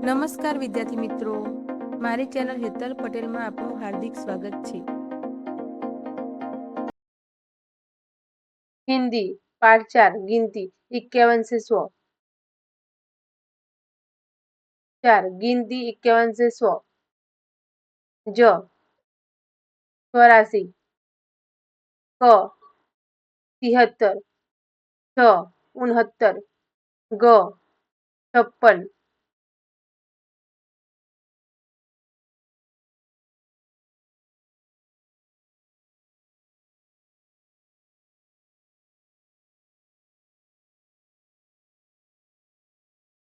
નમસ્કાર વિદ્યાર્થી મિત્રો, મારી ચેનલ હેતલ પટેલમાં આપનું હાર્દિક સ્વાગત છે. हिंदी पाठ 4 गिनती 51 से 100। 4 गिनती 51 से 100। ज 84, क 73, छ 69, ग 56,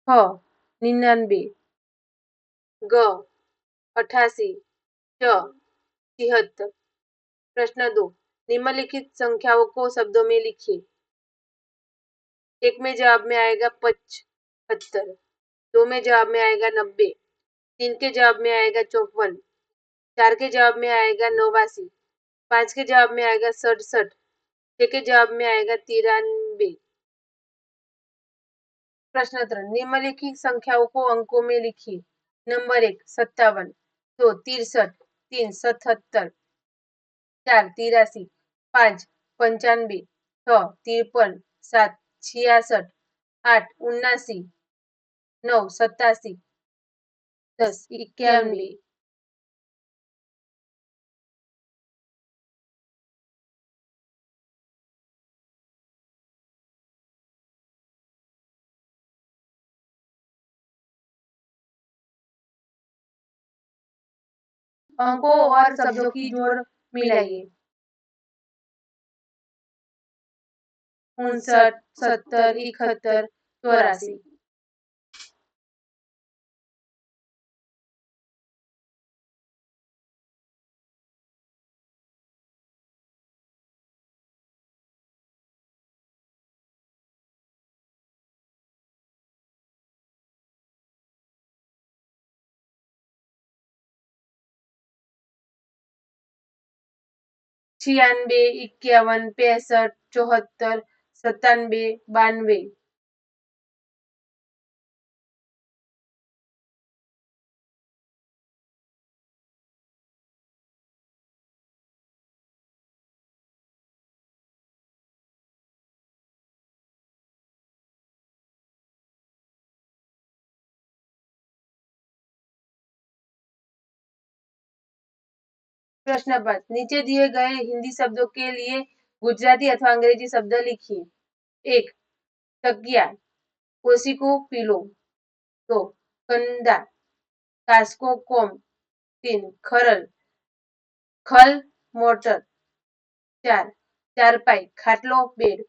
ख 99, ग 88, च 76। प्रश्न 2, निम्नलिखित संख्याओं को शब्दों में लिखिए। एक में जवाब में आएगा 75, दो में जवाब में आएगा 90, तीन के जवाब में आएगा 54, चार के जवाब में आएगा 89, पांच के जवाब में आएगा 67, छह के जवाब में आएगा 93। प्रश्न 3, निम्नलिखित संख्याओं को अंकों में लिखिए। नंबर 1 57, 2 63, 3 77, 4 83, 5 95, 6 53, 7 66, 8 79, 9 87, 10 91। अंकों और शब्दों की जोड़ मिलाइए। 59, 70, 71, 84। छियानबे, 51, 65, 74, 97, 92। प्रश्न 5, नीचे दिए गए हिंदी शब्दों के लिए गुजराती अथवा अंग्रेजी शब्द लिखिए। 1 तकिया, कोसी को पीलो। 2 कंधा, कास को कोम। 3 खरल, खल मोटर। 4 चारपाई, खाटलो बेड।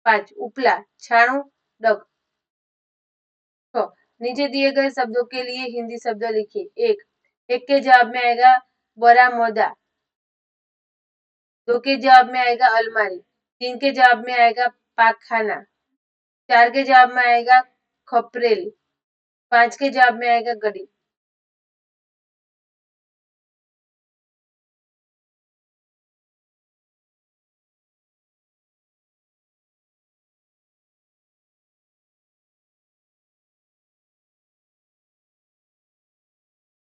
5 उपला, छाणू डग। 6 नीचे दिए गए शब्दों के लिए हिंदी शब्द लिखिए। 1 के जवाब में आएगा बरामदा। 2 के जवाब में आएगा अलमारी। 3 के जवाब में आएगा पाखखाना। 4 के जवाब में आएगा खपरेल। 5 के जवाब में आएगा गड़ी।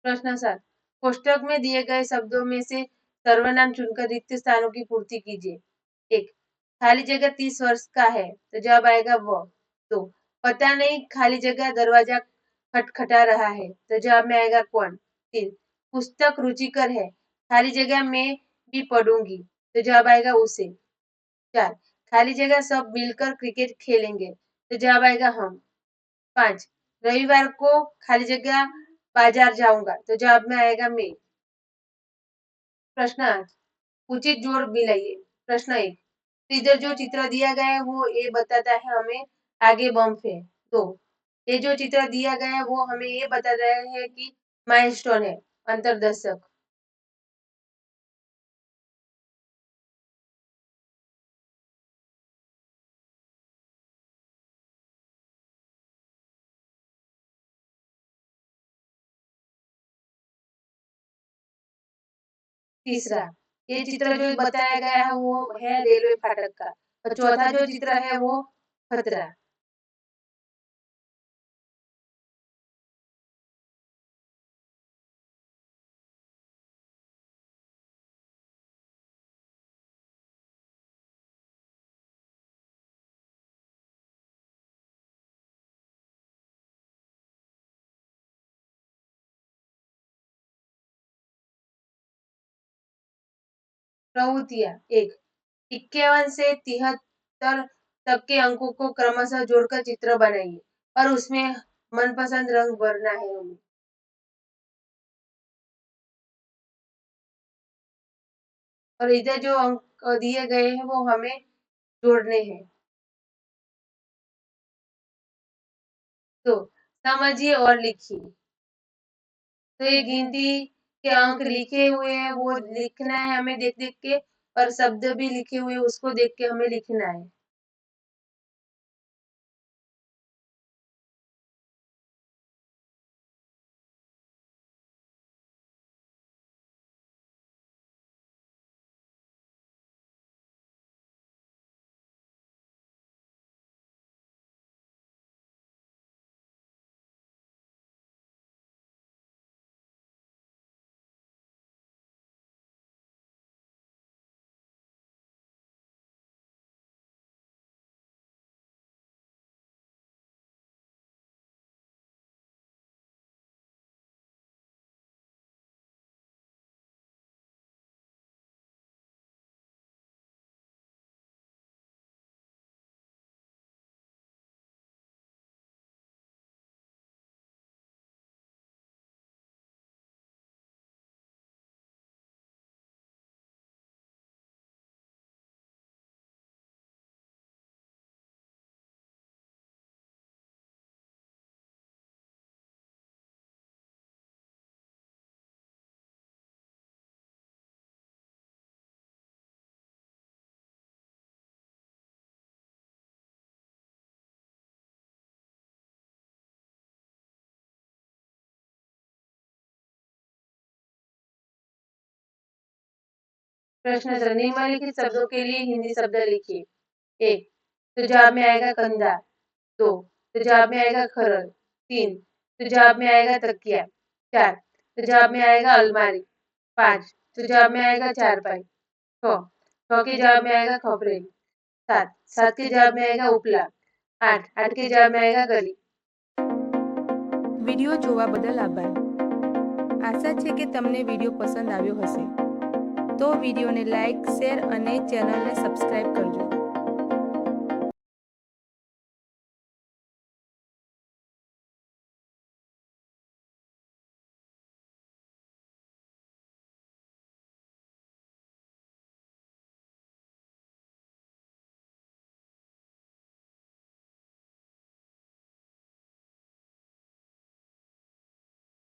प्रश्न 7, कोष्टक में दिए गए शब्दों में से सर्वनाम चुनकर रिक्त स्थानों की पूर्ति कीजिए। 1 खाली जगह 30 वर्ष का है, तो जवाब आएगा वो। 2 पता नहीं खाली जगह दरवाजा खटखटा रहा है, तो जवाब में आएगा कौन। 3 पुस्तक रुचिकर है, खाली जगह में भी पढ़ूंगी, तो जवाब आएगा उसे। 4 खाली जगह सब मिलकर क्रिकेट खेलेंगे, तो जवाब आएगा हम। 5 रविवार को खाली जगह बाजार जाऊंगा, तो जवाब में आएगा मैं। प्रश्न 8 उचित जोड़ मिलाइए। प्रश्न 1 तो इधर जो चित्र दिया गया है वो ये बताता है हमें आगे बम्प है। 2 ये जो चित्र दिया गया है वो हमें ये बताता है कि माइलस्टोन है, अंतरदर्शक। तीसरा ये चित्र जो बताया गया है वो है रेलवे फाटक का, और चौथा जो चित्र है वो खतरा। प्रवृत्तियाँ। 1. 51 से 73 तक के अंकों को क्रमशः जोड़कर चित्र बनाइए और उसमें मनपसंद रंग भरना है हमें। और इधर जो अंक दिए गए हैं वो हमें जोड़ने हैं। तो समझिए और लिखिए। तो ये गिनती के अंक लिखे हुए हैं वो लिखना है हमें देख देख के, और शब्द भी लिखे हुए हैं उसको देख के हमें लिखना है। प्रश्न सर, निम्नलिखित शब्दों के लिए हिंदी शब्द लिखिए। 1. तेजाब में आएगा कंधा। 2. तेजाब में आएगा खरल। 3. तेजाब में आएगा तकिया। 4. तेजाब में आएगा अलमारी। 5. तेजाब में आएगा चारपाई। 6. 6 के जवाब में आएगा खपरेल। 7. 7 के जवाब में आएगा उपला। 8. 8 के जवाब में आएगा गली। વિડીયો જોવા બદલ આભાર. આશા છે કે તમને વિડીયો પસંદ આવ્યો હશે. તો વિડીયોને લાઇક, શેર અને ચેનલને સબસ્ક્રાઇબ કરજો.